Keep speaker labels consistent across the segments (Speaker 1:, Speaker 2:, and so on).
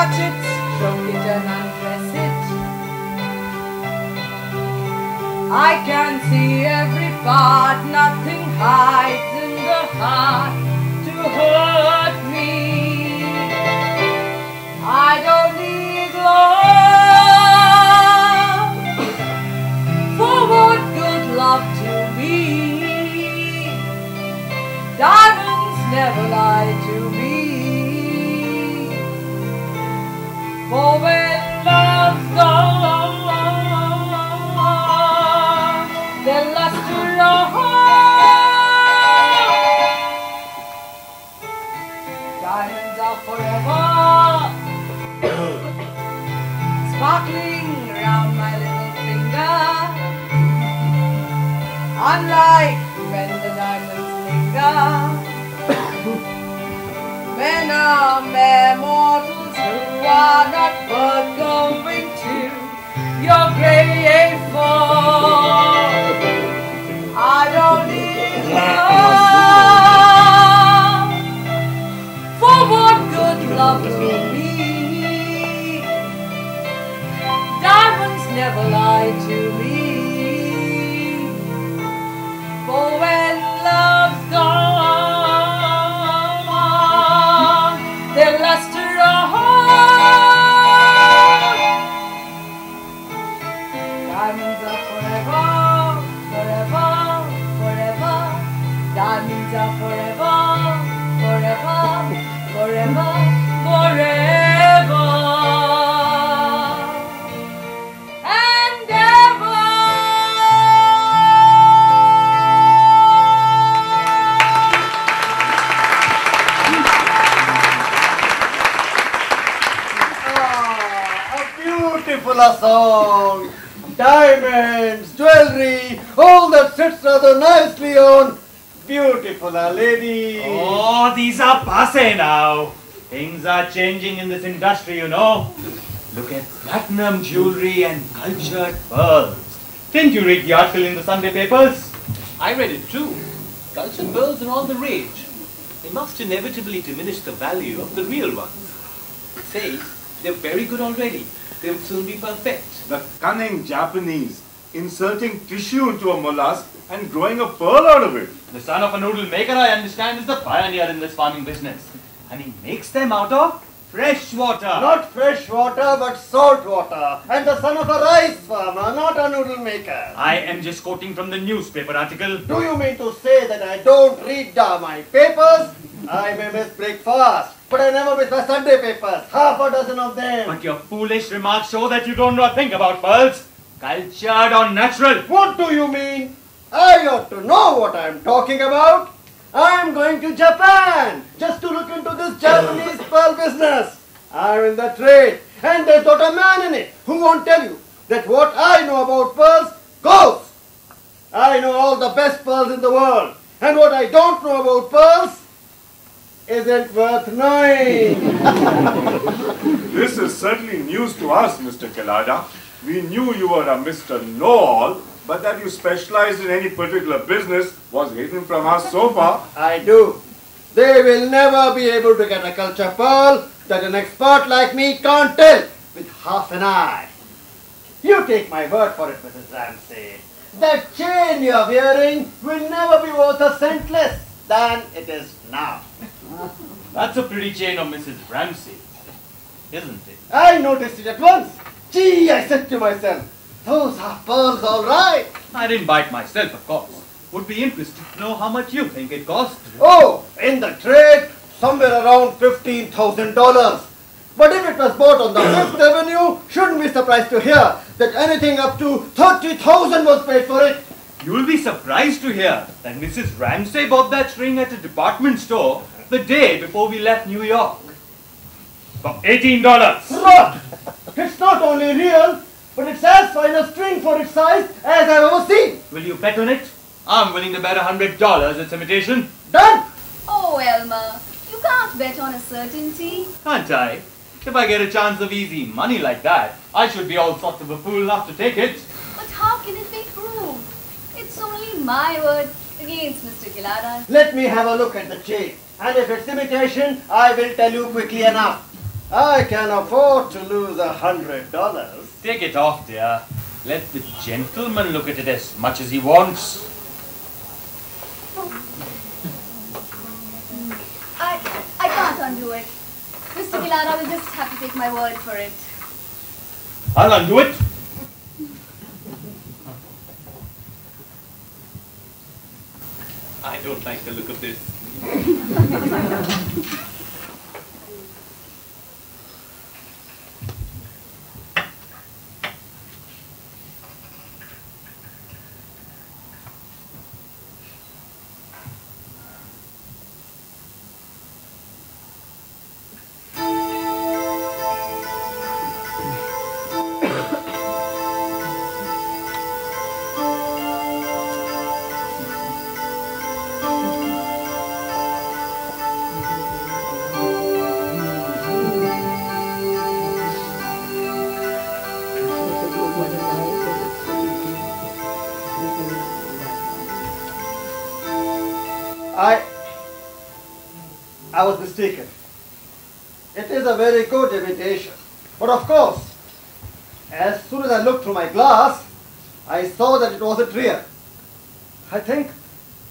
Speaker 1: touch it, stroke it and undress it. I can see every part, nothing hides in the heart to hurt me. I don't need love, for what good love to me? Diamonds never lie to me. For when love's gone, their luster on. Diamonds are forever, sparkling around my little finger. Unlike when the diamonds linger, men are mere mortals who are not worth going to your grave for. I don't need love, for what good love to me? Diamonds never lie to me. For when love's gone, their luster on. Diamonds are forever, forever, forever. Diamonds are forever, forever, forever, forever. And ever.
Speaker 2: Beautiful a song, diamonds, jewelry, all that sits rather nicely on. Beautiful a lady.
Speaker 3: Oh, these are passe now. Things are changing in this industry, you know. Look at platinum jewelry and cultured pearls. Didn't you read the article in the Sunday papers?
Speaker 4: I read it too. Cultured pearls are all the rage. They must inevitably diminish the value of the real ones. It says they're very good already. They'll soon be perfect.
Speaker 5: The cunning Japanese inserting tissue into a mollusk and growing a pearl out of it.
Speaker 3: The son of a noodle maker, I understand, is the pioneer in this farming business. And he makes them out of fresh water.
Speaker 2: Not fresh water, but salt water. And the son of a rice farmer, not a noodle maker.
Speaker 3: I am just quoting from the newspaper article.
Speaker 2: Do you mean to say that I don't read my papers? I may miss breakfast, but I never miss my Sunday papers. Half a dozen of them.
Speaker 3: But your foolish remarks show that you don't know a thing about pearls. Cultured or natural.
Speaker 2: What do you mean? I ought to know what I am talking about. I am going to Japan just to look into this Japanese pearl business. I am in the trade, and there's not a man in it who won't tell you that what I know about pearls goes. I know all the best pearls in the world, and what I don't know about pearls isn't worth knowing.
Speaker 5: This is certainly news to us, Mr. Kelada. We knew you were a Mr. Know-all, but that you specialized in any particular business was hidden from us so far.
Speaker 2: I do. They will never be able to get a culture pearl that an expert like me can't tell with half an eye. You take my word for it, Mrs. Ramsay. That chain you're wearing will never be worth a cent less than it is now.
Speaker 3: That's a pretty chain of Mrs. Ramsay, isn't it?
Speaker 2: I noticed it at once. Gee, I said to myself, those are pearls all right.
Speaker 3: I didn't buy it myself, of course. Would be interested to know how much you think it cost.
Speaker 2: Oh, in the trade, somewhere around $15,000. But if it was bought on the 5th Avenue, shouldn't be surprised to hear that anything up to $30,000 was paid for it.
Speaker 3: You will be surprised to hear that Mrs. Ramsay bought that ring at a department store the day before we left New York. For $18.
Speaker 2: Rot! It's not only real, but it's as fine a string for its size as I've ever seen.
Speaker 3: Will you bet on it? I'm willing to bet $100 it's imitation.
Speaker 2: Done!
Speaker 6: Oh, Elmer, you can't bet on a certainty.
Speaker 3: Can't I? If I get a chance of easy money like that, I should be all sorts of a fool enough to take it.
Speaker 6: But how can it be proved? It's only my word against Mr. Gilada's.
Speaker 2: Let me have a look at the chain. And if it's imitation, I will tell you quickly enough. I can afford to lose $100.
Speaker 3: Take it off, dear. Let the gentleman look at it as much as he wants.
Speaker 6: I can't undo it. Mr. Gilada will just have to take my word for it.
Speaker 3: I'll undo it.
Speaker 4: I don't like the look of this.
Speaker 2: I was mistaken. It is a very good imitation. But of course, as soon as I looked through my glass, I saw that it wasn't real. I think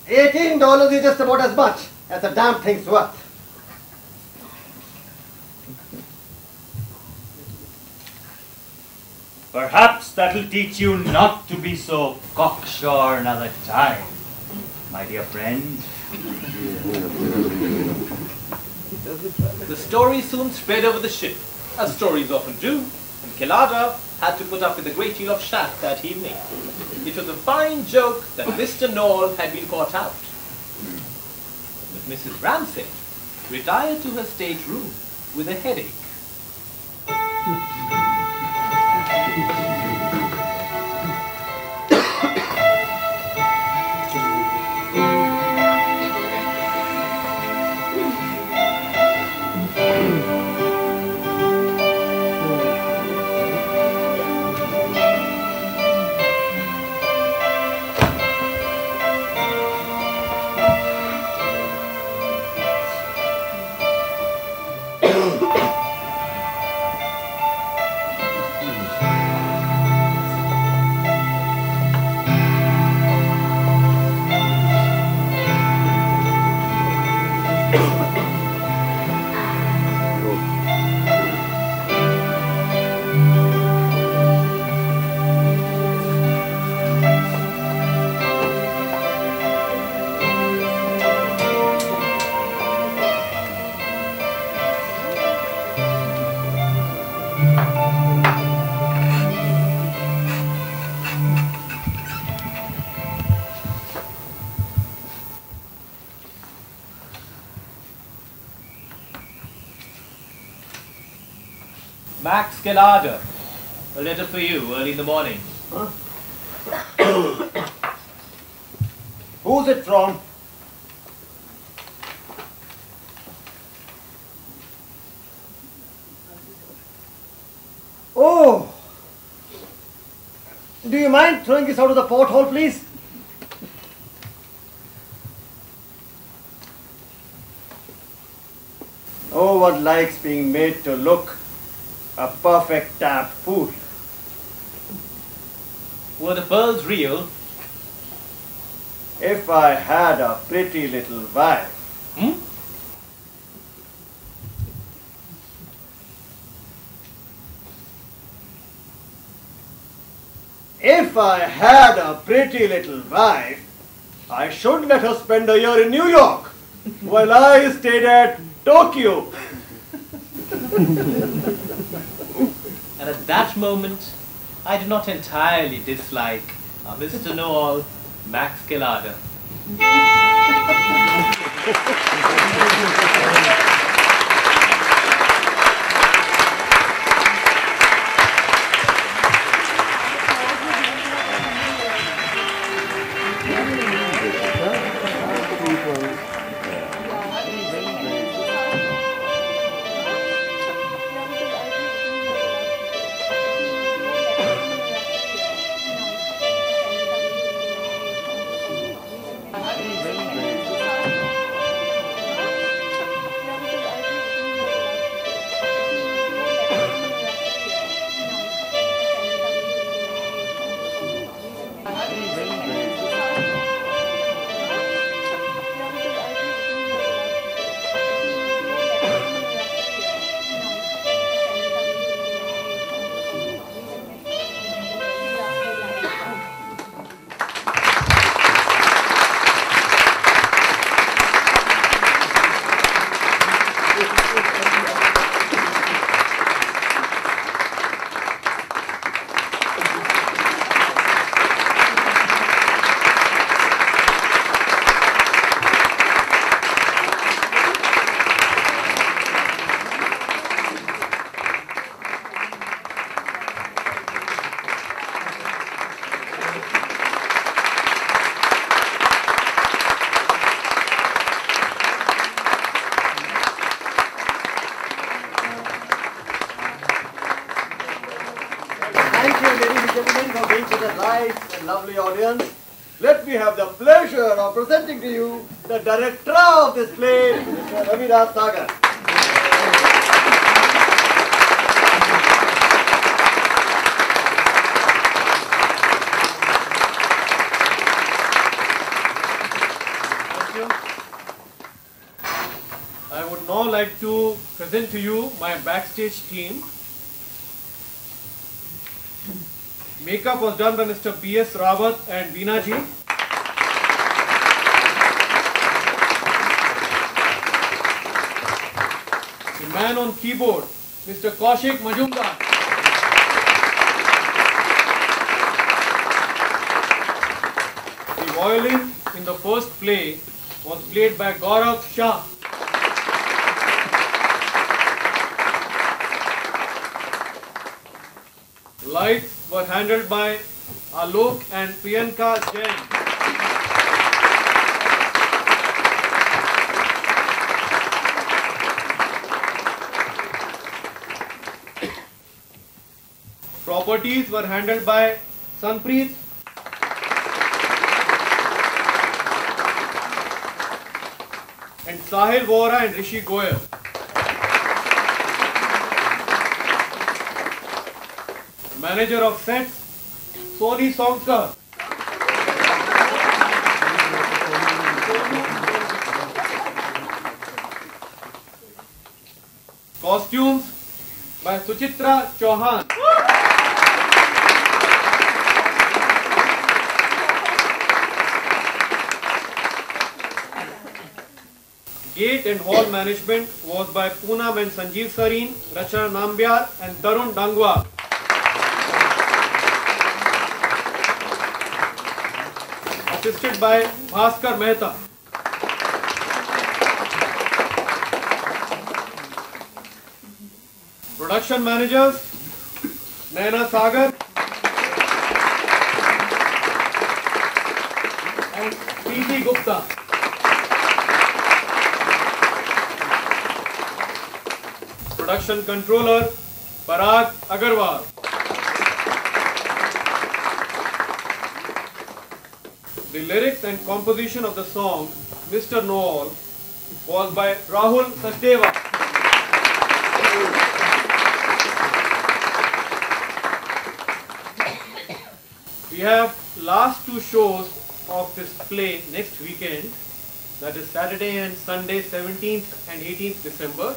Speaker 2: $18 is just about as much as the damn thing's worth.
Speaker 3: Perhaps that'll teach you not to be so cocksure another time, my dear friend.
Speaker 4: The story soon spread over the ship, as stories often do, and Gilada had to put up with a great deal of chaff that evening. It was a fine joke that Mr. Noel had been caught out. But Mrs. Ramsay retired to her stateroom with a headache. Max Gilada, a letter for you early in the morning.
Speaker 2: Huh? Who's it from? Oh! Do you mind throwing this out of the porthole, please? No one likes being made to look a perfect tap fool.
Speaker 4: Were the pearls real?
Speaker 2: If I had a pretty little wife. If I had a pretty little wife, I should let her spend a year in New York while I stayed at Tokyo.
Speaker 4: And at that moment, I did not entirely dislike Mr. Noel, Max Gilada.
Speaker 2: such a nice and lovely audience, let me have the pleasure of presenting to you the director of this play, Mr. Sagar.
Speaker 7: Thank you. I would now like to present to you my backstage team. Makeup was done by Mr. B.S. Rawat and Banerji. The man on keyboard, Mr. Kaushik Majumdar. The violin in the first play was played by Gaurav Shah. Lights were handled by Alok and Priyanka Jain. Properties were handled by Sanpreet and Sahil Vora and Rishi Goyal. Manager of sets, Sony Shankar. Costumes by Suchitra Chauhan. Gate and hall management was by Poonam and Sanjeev Sareen, Rachana Nambyar and Tarun Dangwa. Assisted by Bhaskar Mehta. Production managers, Naina Sagar and P.G. Gupta. Production controller, Parag Agarwal. The lyrics and composition of the song Mr. Know-All was by Rahul Sachdeva. We have last two shows of this play next weekend, that is Saturday and Sunday 17th and 18th December.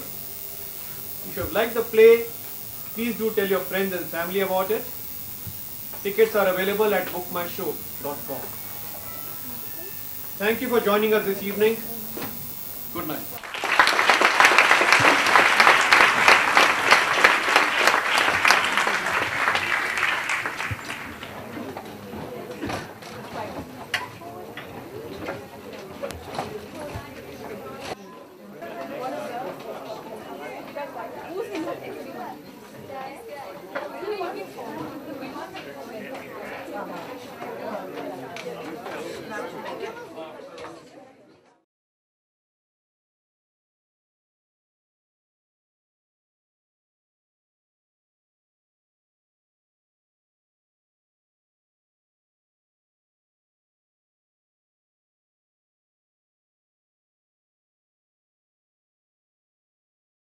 Speaker 7: If you have liked the play, please do tell your friends and family about it. Tickets are available at bookmyshow.com. Thank you for joining us this evening. Good night.